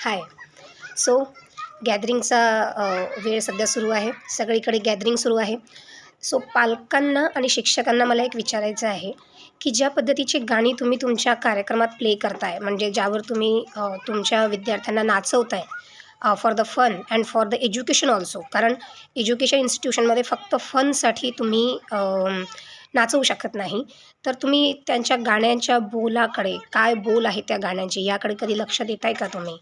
हाय. So गॅदरिंगचा वेळ सध्या सुरू आहे. सगळीकडे गॅदरिंग सुरू आहे. सो पालकांना आणि शिक्षकांना मला एक विचारायचं आहे, की ज्या पद्धतीची गाणी तुम्ही तुमच्या कार्यक्रमात प्ले करताय, म्हणजे ज्यावर तुम्ही तुमच्या विद्यार्थ्यांना नाचवताय for the fun and for the education also. कारण एज्युकेशन इन्स्टिट्यूशनमध्ये फक्त फनसाठी तुम्ही नाचवू शकत नाही. तर तुम्ही त्यांच्या गाण्यांच्या बोलाकडे, काय बोल आहे त्या गाण्यांचे, याकडे कधी लक्ष देताय का तुम्ही?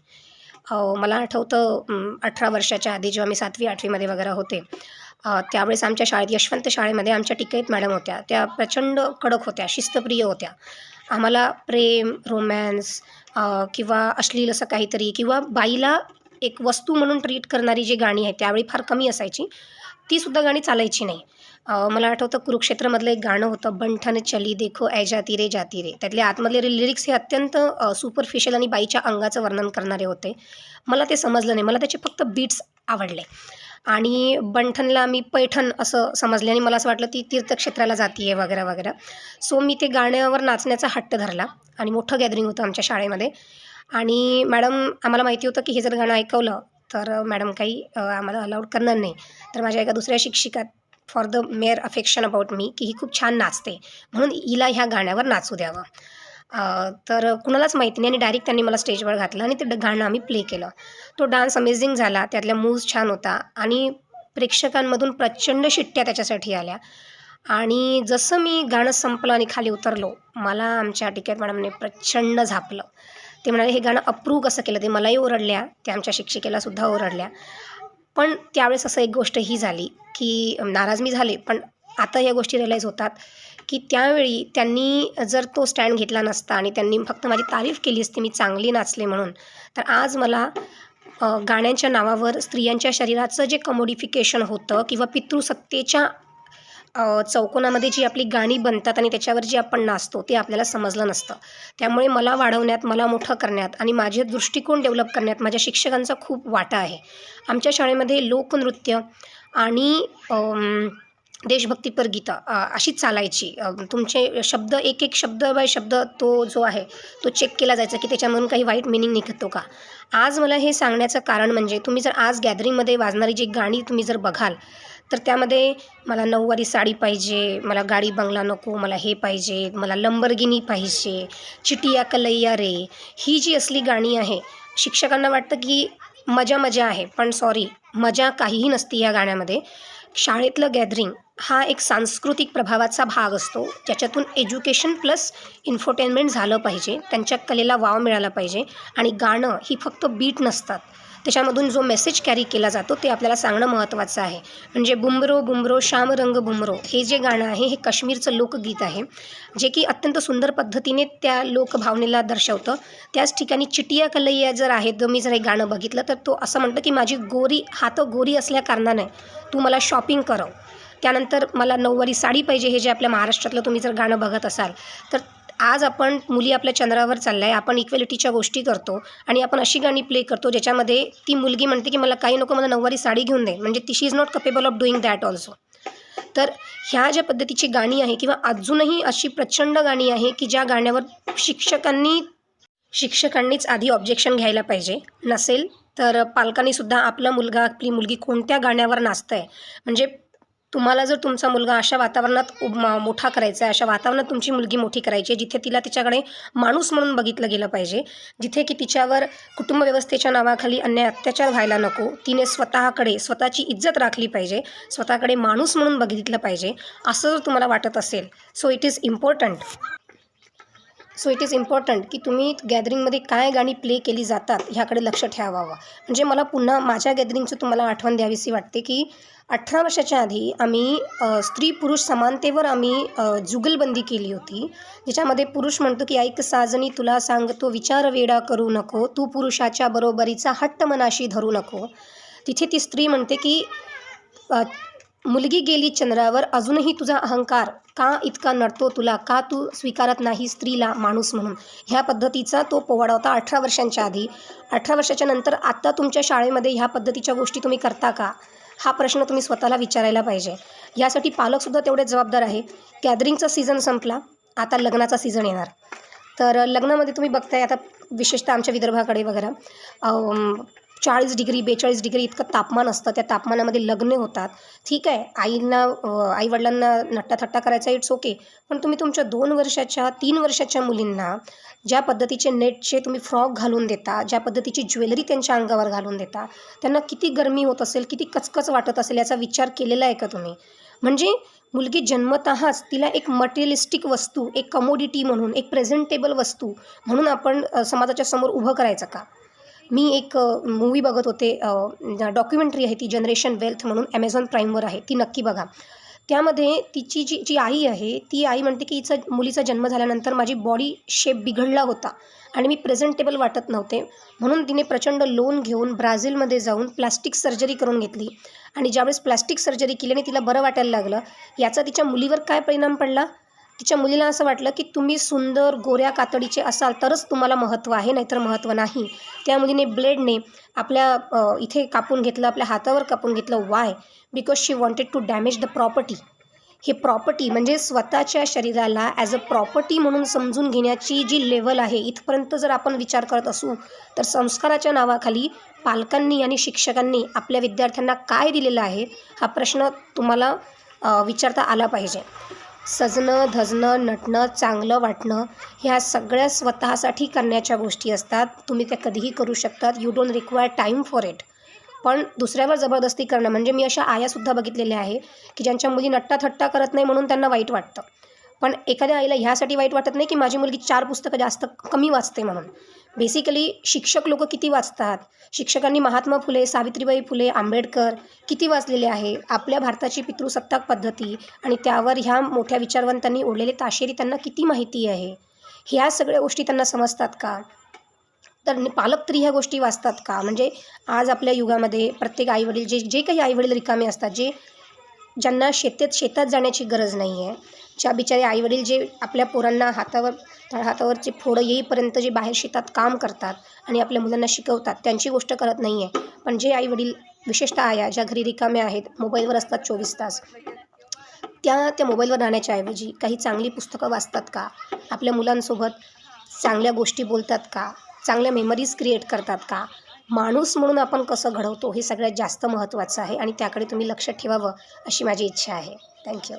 मला आठवतं 18 वर्षाच्या आधी जेव्हा मी 7वी-8वीमध्ये वगैरे होते, त्यावेळेस आमच्या शाळेत यशवंत शाळेमध्ये आमच्या टिकैत मॅडम होत्या. त्या प्रचंड कडक होत्या, शिस्तप्रिय होत्या. आम्हाला प्रेम, रोमॅन्स किंवा अश्लील असं काहीतरी किंवा बाईला एक वस्तू म्हणून ट्रीट करणारी जी गाणी आहेत, त्यावेळी फार कमी असायची. तीसुद्धा गाणी चालायची नाही. मला आठवतं कुरुक्षेत्रमधलं एक गाणं होतं, बंठन चली देखो ऐ जाती रे जाती रे. त्यातले आतमधले लिरिक्स हे अत्यंत सुपरफिशियल आणि बाईच्या अंगाचं वर्णन करणारे होते. मला ते समजलं नाही. मला त्याचे फक्त बीट्स आवडले आणि बंठनला मी पैठण असं समजले आणि मला असं वाटलं ती तीर्थक्षेत्राला जाती आहे वगैरे वगैरे. सो मी ते गाण्यावर नाचण्याचा हट्ट धरला आणि मोठं गॅदरिंग होतं आमच्या शाळेमध्ये आणि आम्हाला माहिती होतं की हे जर गाणं ऐकवलं तर मॅडम काही आम्हाला अलाउड करणार नाही. तर माझ्या एका दुसऱ्या शिक्षिका for the mayor affection about me, की ही खूप छान नाचते म्हणून हिला ह्या गाण्यावर नाचू द्यावं. तर कुणालाच माहिती नाही आणि डायरेक्ट त्यांनी मला स्टेजवर घातलं आणि ते गाणं आम्ही प्ले केलं. तो डान्स अमेझिंग झाला. त्यातल्या मूव्ज छान होता आणि प्रेक्षकांमधून प्रचंड शिट्ट्या त्याच्यासाठी आल्या. आणि जसं मी गाणं संपलं आणि खाली उतरलो, मला आमच्या टिकैत मॅडमने प्रचंड झापलं. ते म्हणाले, "हे गाणं अप्रूव्ह कसं केलं?" ते मलाही ओरडल्या, त्या आमच्या शिक्षिकेलासुद्धा ओरडल्या. पण त्यावेळेस असं एक गोष्ट ही झाली, की नाराज मी झाले, पण आता या गोष्टी रिअलाईज होतात, की त्यावेळी त्यांनी जर तो स्टँड घेतला नसता आणि त्यांनी फक्त माझी तारीफ केली असती मी चांगली नाचले म्हणून, तर आज मला गाण्यांच्या नावावर स्त्रियांच्या शरीराचं जे कमोडिफिकेशन होतं किंवा पितृसत्तेच्या चौकोनामध्ये जी आपली गाणी बनतात आणि त्याच्यावर जे आपण नाचतो ते आपल्याला समजलं नसतं. त्यामुळे मला वाढवण्यात, मला मोठं करण्यात आणि माझे दृष्टिकोन डेव्हलप करण्यात माझ्या शिक्षकांचा खूप वाटा आहे. आमच्या शाळेमध्ये लोकनृत्य आणि देशभक्तीपर गीतं अशीच चालायची. तुमचे शब्द एक शब्द बाय शब्द तो जो आहे तो चेक केला जायचा, की त्याच्यामधून काही वाईट मीनिंग निघतो का? आज मला हे सांगण्याचं कारण म्हणजे तुम्ही जर आज गॅदरिंगमध्ये वाजणारी जी गाणी तुम्ही जर बघाल, तर त्यामध्ये मला नऊवारी साडी पाहिजे, मला गाडी बंगला नको, मला हे पाहिजे, मला लंबरगिनी पाहिजे, चिटिया कलैया रे, ही जी असली गाणी आहे, शिक्षकांना वाटतं की मजा आहे. पण सॉरी, मजा काहीही नसते या गाण्यामध्ये. शाळेतलं गॅदरिंग हा एक सांस्कृतिक प्रभावाचा भाग असतो, ज्याच्यातून एज्युकेशन प्लस इन्फोटेनमेंट झालं पाहिजे. त्यांच्या कलेला वाव मिळाला पाहिजे आणि गाणं ही फक्त बीट नसतात. त्याच्यामधून जो मेसेज कॅरी केला जातो ते आपल्याला सांगणं महत्त्वाचं आहे. म्हणजे बुमरो बुमरो श्याम रंग बुमरो हे जे गाणं आहे हे काश्मीरचं लोकगीत आहे, जे की अत्यंत सुंदर पद्धतीने त्या लोकभावनेला दर्शवतं. त्याच ठिकाणी चिटिया कलैया जर आहे, तर मी जर हे गाणं बघितलं तर तो असं म्हणतं की माझी हातं गोरी असल्या कारणाने तू मला शॉपिंग करव. त्यानंतर मला नऊवारी साडी पाहिजे, हे जे आपल्या महाराष्ट्रातलं तुम्ही जर गाणं बघत असाल तर आज आपण मुली आपल्या चंद्रावर चालल्या आहे, आपण इक्वॅलिटीच्या गोष्टी करतो आणि आपण अशी गाणी प्ले करतो ज्याच्यामध्ये ती मुलगी म्हणते की मला काही नको, मला नऊवारी साडी घेऊन दे. म्हणजे she is not capable of doing that also. तर ह्या ज्या पद्धतीची गाणी आहे किंवा अजूनही अशी प्रचंड गाणी आहे की ज्या गाण्यावर शिक्षकांनीच आधी ऑब्जेक्शन घ्यायला पाहिजे. नसेल तर पालकांनीसुद्धा आपला मुलगा, आपली मुलगी कोणत्या गाण्यावर नाचतं आहे, म्हणजे तुम्हाला जर तुमचा मुलगा अशा वातावरणात मोठा करायचा आहे, अशा वातावरणात तुमची मुलगी मोठी करायची आहे, जिथे तिला तिच्याकडे माणूस म्हणून बघितलं गेलं पाहिजे, जिथे की तिच्यावर कुटुंब व्यवस्थेच्या नावाखाली अन्याय अत्याचार व्हायला नको, तिने स्वतःची इज्जत राखली पाहिजे, स्वतःकडे माणूस म्हणून बघितलं पाहिजे, असं जर तुम्हाला वाटत असेल, सो इट इज इम्पॉर्टंट की तुम्ही गॅदरिंगमध्ये काय गाणी प्ले केली जातात ह्याकडे लक्ष ठेवावं. म्हणजे मला पुन्हा माझ्या गॅदरिंगची तुम्हाला आठवण द्यावीशी वाटते, की 18 वर्षाच्या आधी आम्ही स्त्री-पुरुष समानतेवर आम्ही जुगलबंदी केली होती. ज्याच्यामध्ये पुरुष म्हणतो की ऐक साजनी तुला सांगतो विचार वेडा करू नको, तू पुरुषाच्या बरोबरीचा हट्ट मनाशी धरू नको. तिथे ती स्त्री म्हणते की मुलगी गेली चंद्रावर, अजूनही तुझा अहंकार का इतका नडतो तुला, का तू स्वीकारत नाही स्त्रीला माणूस म्हणून. ह्या पद्धतीचा तो पोवाडा होता 18 वर्षांच्या आधी. 18 वर्षाच्या नंतर आत्ता तुमच्या शाळेमध्ये ह्या पद्धतीच्या गोष्टी तुम्ही करता का, हा प्रश्न तुम्ही स्वतःला विचारायला पाहिजे. यासाठी पालकसुद्धा तेवढेच जबाबदार आहे. गॅदरिंगचा सीझन संपला, आता लग्नाचा सीझन येणार. तर लग्नामध्ये तुम्ही बघताय आता विशेषतः आमच्या विदर्भाकडे वगैरे 40 डिग्री 42 डिग्री इतकं तापमान असतं. त्या तापमानामध्ये लग्न होतात. ठीक आहे, आईवडिलांना नट्टाथट्टा करायचा इट्स ओके. पण तुम्ही तुमच्या 2 वर्षाच्या 3 वर्षाच्या मुलींना ज्या पद्धतीचे नेटचे तुम्ही फ्रॉक घालून देता, ज्या पद्धतीची ज्वेलरी त्यांच्या अंगावर घालून देता, त्यांना किती गरमी होत असेल, किती कचकच वाटत असेल याचा विचार केलेला आहे का तुम्ही? म्हणजे मुलगी जन्मतःच तिला एक मटेरियलिस्टिक वस्तू, एक कमोडिटी म्हणून, एक प्रेझेंटेबल वस्तू म्हणून आपण समाजाच्या समोर उभं करायचं का? मी एक मूव्ही बघत होते, डॉक्युमेंटरी आहे ती जनरेशन वेल्थ म्हणून Amazon प्राईमवर आहे, ती नक्की बघा. त्यामध्ये तिची जी आई आहे, ती आई म्हणते की मुलीचा जन्म झाल्यानंतर माझी बॉडी शेप बिघडला होता आणि मी प्रेझेंटेबल वाटत नव्हते. म्हणून तिने प्रचंड लोन घेऊन ब्राझीलमध्ये जाऊन प्लास्टिक सर्जरी करून घेतली आणि ज्यावेळेस प्लास्टिक सर्जरी केली आणि तिला बरं वाटायला लागलं, याचा तिच्या मुलीवर काय परिणाम पडला? तिच्या मुलीला असं वाटलं की तुम्ही सुंदर गोऱ्या कातडीचे असाल तरच तुम्हाला महत्त्व आहे, नाहीतर महत्त्व नाही. त्या मुलीने ब्लेडने आपल्या इथे कापून घेतलं, आपल्या हातावर कापून घेतलं. Why? Because she wanted to damage the property. हे प्रॉपर्टी म्हणजे स्वतःच्या शरीराला ॲज अ प्रॉपर्टी म्हणून समजून घेण्याची जी लेवल आहे, इथपर्यंत जर आपण विचार करत असू तर संस्काराच्या नावाखाली पालकांनी आणि शिक्षकांनी आपल्या विद्यार्थ्यांना काय दिलेलं आहे, हा प्रश्न तुम्हाला विचारता आला पाहिजे. सजणं, धजणं, नटणं, चांगलं वाटणं ह्या सगळ्या स्वतःसाठी करण्याच्या गोष्टी असतात. तुम्ही त्या कधीही करू शकतात. You don't require time for it. पण दुसऱ्यावर जबरदस्ती करणं, म्हणजे मी अशा आयासुद्धा बघितलेल्या आहे की ज्यांच्या मुली नट्टाथट्टा करत नाही म्हणून त्यांना वाईट वाटतं. पण एखाद्या आईला ह्यासाठी वाईट वाटत नाही की माझी मुलगी 4 पुस्तकं जास्त कमी वाचते म्हणून. बेसिकली शिक्षक लोक किती वाचतात? शिक्षकांनी महात्मा फुले, सावित्रीबाई फुले, आंबेडकर किती वाचलेले आहे? आपल्या भारताची पितृसत्ताक पद्धती आणि त्यावर ह्या मोठ्या विचारवंतांनी ओढलेले ताशेरी त्यांना किती माहिती आहे? ह्या सगळ्या गोष्टी त्यांना समजतात का? तर पालक तरी ह्या गोष्टी वाचतात का? म्हणजे आज आपल्या युगामध्ये प्रत्येक आईवडील जे काही आईवडील रिकामे असतात, ज्यांना शेतात जाण्याची गरज नाही आहे, ज्या बिचारे आईवडील जे आपल्या पोरांना तळहातावरचे फोडं येईपर्यंत जे बाहेर शेतात काम करतात आणि आपल्या मुलांना शिकवतात, त्यांची गोष्ट करत नाही आहे. पण जे आईवडील विशेषतः आया ज्या घरी रिकाम्या आहेत, मोबाईलवर असतात 24 तास, त्या मोबाईलवर राहण्याच्या ऐवजी काही चांगली पुस्तकं वाचतात का? आपल्या मुलांसोबत चांगल्या गोष्टी बोलतात का? चांगल्या मेमरीज क्रिएट करतात का? माणूस म्हणून आपण कसं घडवतो हे सगळ्यात जास्त महत्त्वाचं आहे आणि त्याकडे तुम्ही लक्ष ठेवावं अशी माझी इच्छा आहे. थँक्यू.